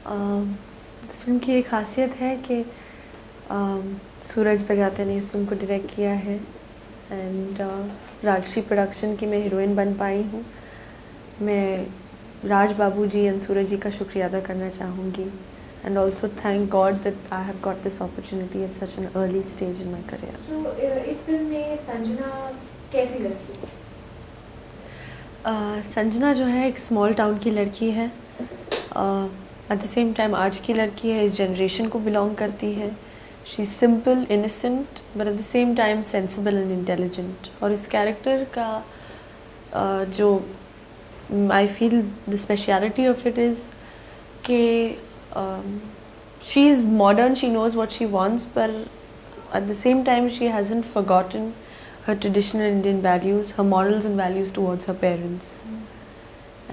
इस फिल्म की एक खासियत है कि सूरज बजाते ने इस फिल्म को डायरेक्ट किया है एंड राजश्री प्रोडक्शन की मैं हीरोइन बन पाई हूँ। मैं राज बाबू जी एंड सूरज जी का शुक्रिया अदा करना चाहूँगी and also thank God that I have got this opportunity at such an early stage in my career. तो इस फिल्म में संजना कैसी लड़की है? संजना जो है एक स्मॉल टाउन की लड़की है, एट द सेम टाइम आज की लड़की है, इस जनरेशन को बिलोंग करती है। She is simple, innocent, but at the same time sensible and intelligent. और इस कैरेक्टर का जो I feel the speciality of it is कि she is modern, she knows what she wants, पर at the same time she hasn't forgotten her traditional Indian values, her morals and values towards her parents.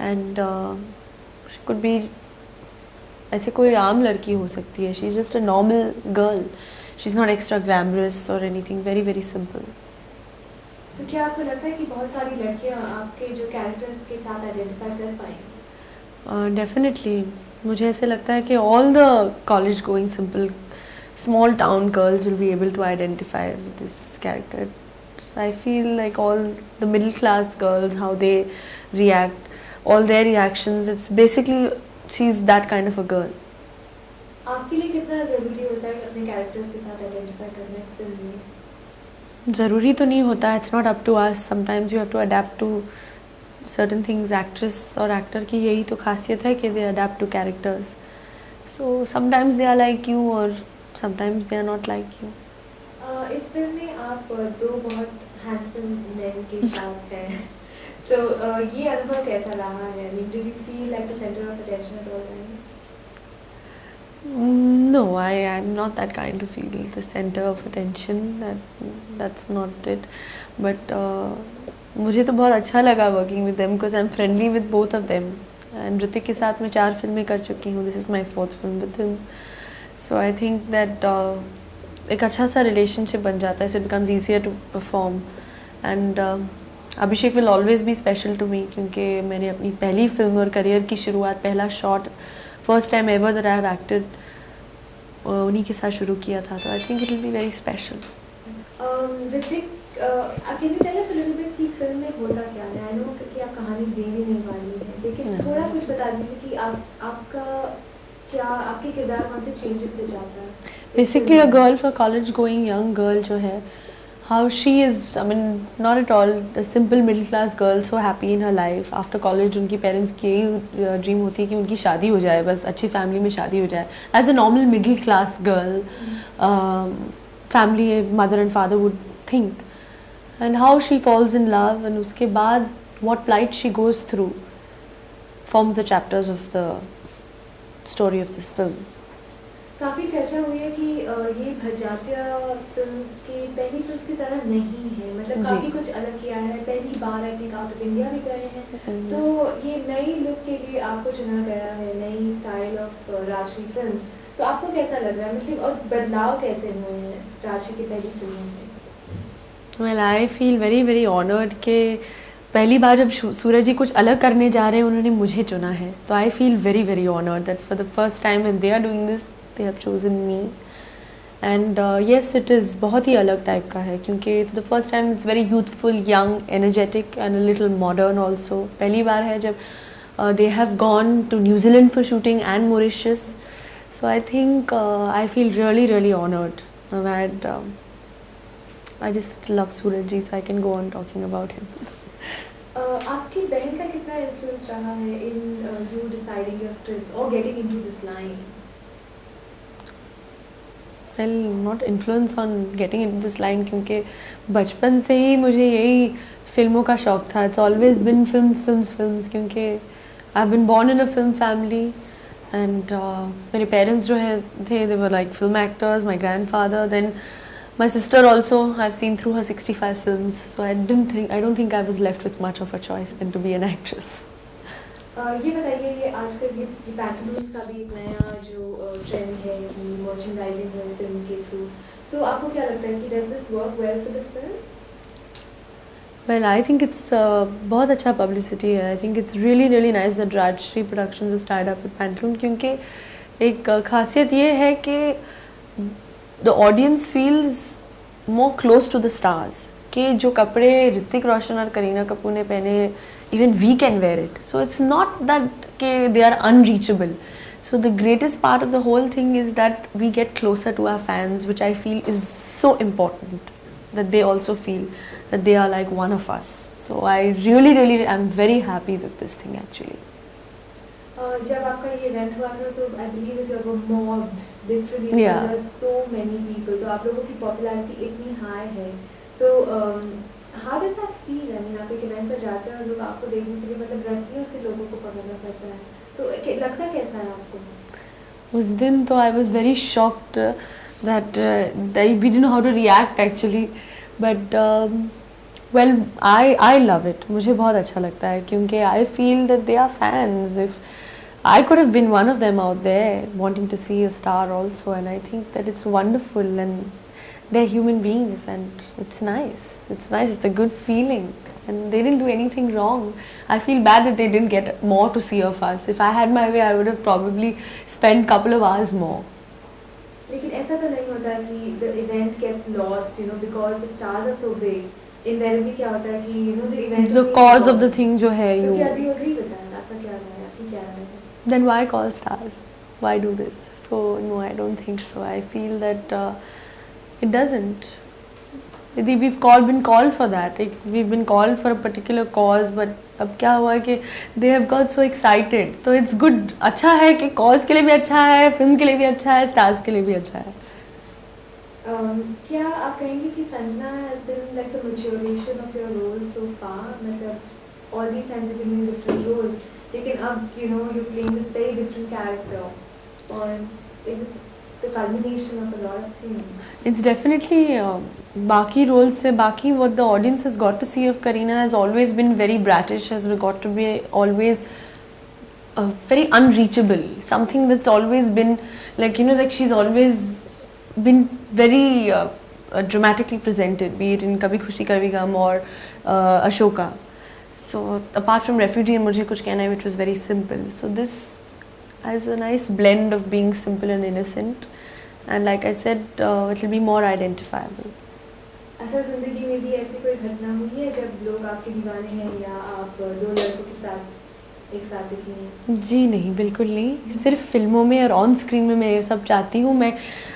And she could be ऐसे कोई आम लड़की हो सकती है. She's just a normal girl. She's not extra glamorous or anything. Very very simple. तो क्या आपको लगता है कि बहुत सारी लड़कियां आपके जो कैरेक्टर्स के साथ आइडेंटिफाई कर पाएंगी? Definitely. मुझे ऐसे लगता है कि all the college going simple small town girls will be able to identify with this character. I feel like all the middle class girls, how they react, all their reactions, it's basically she's that kind of a girl. आपके लिए कितना ज़रूरी होता है अपने characters के साथ identify करना फिल्म में? ज़रूरी तो नहीं होता, it's not up to us. Sometimes you have to adapt to certain things. Actress और actor की यही तो खासियत है कि they adapt to characters. So sometimes they are like you or sometimes they are not like you. इस film में आप दो बहुत हैंडसम मैन के साथ हैं, तो ये अनुभव कैसा रहा है? I mean, did you feel like the center of attention at all times? No, I'm not that kind to feel the center of attention. That's not it. But मुझे तो बहुत अच्छा लगा working with them because I'm friendly with both of them. And Hrithik के साथ मैं 4 फिल्में कर चुकी हूँ. This is my 4th film with him. So I think that एक अच्छा सा रिलेशनशिप बन जाता है, so it becomes easier to perform. And Abhishek will always be special to me क्योंकि मैंने अपनी पहली फिल्म और करियर की शुरुआत, पहला shot, first time ever that I have acted, उन्हीं के साथ शुरू किया था. तो I think it will be very special. Hrithik, can you tell us a little bit कि फिल्म में होता क्या है? I know कि आप कहानी दे भी नहीं वाली हैं, लेकिन थोड़ा कुछ बता दीजिए कि आपका क्या, आपके किरदार कौन से चेंजेस से जाता है? Basically a girl, for college going young girl जो है, how she is, I mean not at all a simple middle class girl, so happy in her life. After college उनकी parents की यही ड्रीम होती है कि उनकी शादी हो जाए, बस अच्छी फैमिली में शादी हो जाए. As a normal middle class girl, family, mother and father would think. And how she falls in love and उसके बाद what plight she goes through forms the chapters of the story of this film. काफ़ी चर्चा हुई है कि ये भरजातिया films की पहली फिल्म्स की तरह नहीं है, मतलब काफ़ी कुछ अलग किया है. पहली बार I think out of India भी गए हैं, तो ये नई लुक के लिए आपको चुना गया है, नई स्टाइल ऑफ राजश्री फिल्म्स. तो आपको कैसा लग रहा है, मतलब और बदलाव कैसे हुए हैं राजश्री की पहली फिल्मों से? Well, I feel very very honored कि पहली बार जब सूरज जी कुछ अलग करने जा रहे हैं, उन्होंने मुझे चुना है. तो I feel very very honored that for the first time when they are doing this, they have chosen me. And yes, it is बहुत ही अलग टाइप का है क्योंकि for the first time it's very youthful, young, energetic and a little modern also. पहली बार है जब they have gone to New Zealand for shooting and Mauritius. So I think I feel really really honored and I just love Suraj ji, so I can go on talking about him. आपकी बहन का कितना influence रहा है इन you deciding your scripts और getting into this line? Well, not influence on getting into this line क्योंकि बचपन से ही मुझे यही फिल्मों का शौक था. It's always been films क्योंकि I've been born in a film family and मेरे parents जो है थे, they were like film actors. My grandfather, then my sister also, I've seen through her 65 films, so I don't think I was left with much of a choice than to be an actress. ये बताइए, ये आजकल ये पैंटलून्स का भी एक नया जो ट्रेंड है कि मर्चेंडाइजिंग है फिल्म के थ्रू, तो आपको क्या लगता है कि does this work well for the film? Well, I think it's बहुत अच्छा publicity है. I think it's really really nice that Rajshri Productions has tied up with Pantaloon क्योंकि एक खासियत ये है कि the audience feels more close to the stars, कि जो कपड़े ऋतिक रोशन और करीना कपूर ने पहने, even we can wear it, so it's not that कि they are unreachable. So the greatest part of the whole thing is that we get closer to our fans, which I feel is so important, that they also feel that they are like one of us. So I really am very happy with this thing actually. जब आपका ये event हुआ था तो I believe that you were mobbed literally. Yeah. There were so many people. तो आप लोगों की popularity इतनी high है. तो how does that feel? I mean, आप एक इवेंट पर जाते हैं और लोग आपको देखने के लिए मतलब रस्सियों से लोगों को पकड़ना पड़ता है. तो लगता कैसा है आपको? उस दिन तो I was very shocked that we didn't know how to react actually, but well, I love it. मुझे बहुत अच्छा लगता है क्योंकि I feel that they are fans. If I could have been one of them out there wanting to see a star also, and I think that it's wonderful, and they're human beings, and it's nice. It's a good feeling, and they didn't do anything wrong. I feel bad that they didn't get more to see of us. If I had my way, I would have probably spent couple of hours more. लेकिन ऐसा तो नहीं होता कि the event gets lost, you know, because the stars are so big. Invariably क्या होता है कि you know the event. The cause of the thing जो है तो you. क्या do you agree with that? आपका क्या राय है? आपकी क्या राय है? Then why call stars? Why do this? So no, I don't think so. I feel that it doesn't. We've been called for that. We've been called for a particular cause, but अब क्या हुआ कि they have got so excited. तो it's good. अच्छा है कि cause के लिए भी अच्छा है, film के लिए भी अच्छा है, stars के लिए भी अच्छा है. क्या आप कहेंगे कि Sanjana has been like the maturation of your role so far? मतलब all these times you've been in different roles, लेकिन अब you know you're playing this very different character, or is it the culmination of a lot of things? It's definitely बाकी roles से बाकी what the audience has got to see of Kareena has always been very bratish, has got to be always very unreachable, something that's always been like, you know, like she's always been very dramatically presented, be it in Kabhi Khushi Kabhi Gum or Ashoka. So apart from Refugee and Mujhe Kuch Kehna Hai, which was very simple, so this has a nice blend of being simple and innocent, and like I said, it will be more identifiable. असल ज़िंदगी में भी ऐसी कोई घटना हुई है जब लोग आपके दीवाने हैं या आप दो लड़कों के साथ एक साथ दिखी हैं? जी नहीं, बिल्कुल नहीं. सिर्फ फिल्मों में और ऑन स्क्रीन में मैं ये सब चाहती हूँ. मैं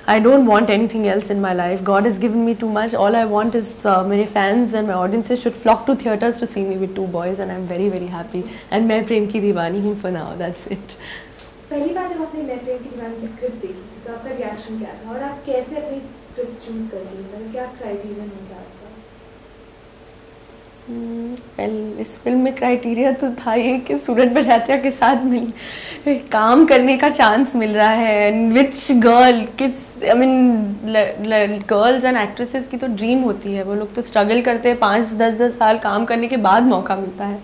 I don't want anything else in my life. God has given me too much. All I want is मेरे fans and my audiences should flock to theatres to see me with 2 boys, and I am very very happy. And मैं प्रेम की दीवानी हूँ for now. That's it. पहली बार जब आपने मैं प्रेम की दीवानी की स्क्रिप्ट देखी तो आपका रिएक्शन क्या था, और आप कैसे अपनी स्क्रिप्ट चूज करती हैं, मतलब क्या क्राइटेरियन होता है आपका? वेल, इस फिल्म में क्राइटेरिया तो था ये कि सूरज बड़जात्या के साथ काम करने का चांस मिल रहा है. एंड विच गर्ल, किस I mean girls and actresses की तो ड्रीम होती है. वो लोग तो स्ट्रगल करते हैं, 5-10 साल काम करने के बाद मौका मिलता है.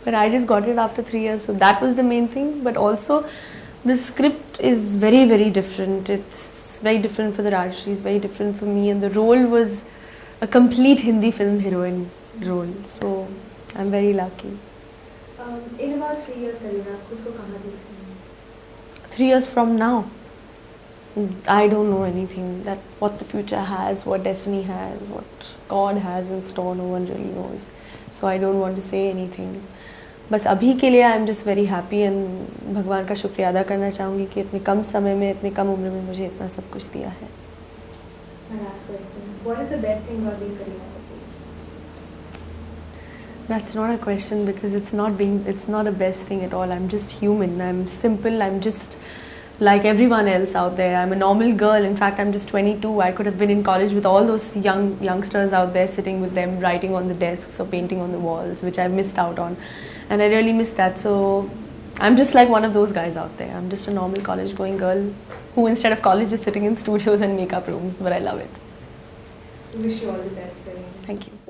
But I just got it after 3 years, so that was the main thing. But also, the script is very, very different. It's very different for the Rajshri, it's very different for me, and the role was a complete Hindi film heroine role. So I'm very lucky. In about 3 years, Kareena, आप खुद को कहाँ देखती हैं? 3 years from now, I don't know anything. That what the future has, what destiny has, what God has in store, no one really knows. So I don't want to say anything. बस अभी के लिए I am just very happy, and भगवान का शुक्रिया अदा करना चाहूँगी कि इतने कम समय में, इतने कम उम्र में मुझे इतना सब कुछ दिया है. My last question. What is the best thing about being Kareena Kapoor? That's not a question, because it's not a best thing at all. I'm just human. I'm simple. I'm just like everyone else out there. I'm a normal girl. In fact, I'm just 22. I could have been in college with all those youngsters out there, sitting with them, writing on the desks or painting on the walls, which I've missed out on. And I really miss that. So I'm just like one of those guys out there. I'm just a normal college-going girl who, instead of college, is sitting in studios and makeup rooms. But I love it. Wish you all the best, Kareena. Thank you.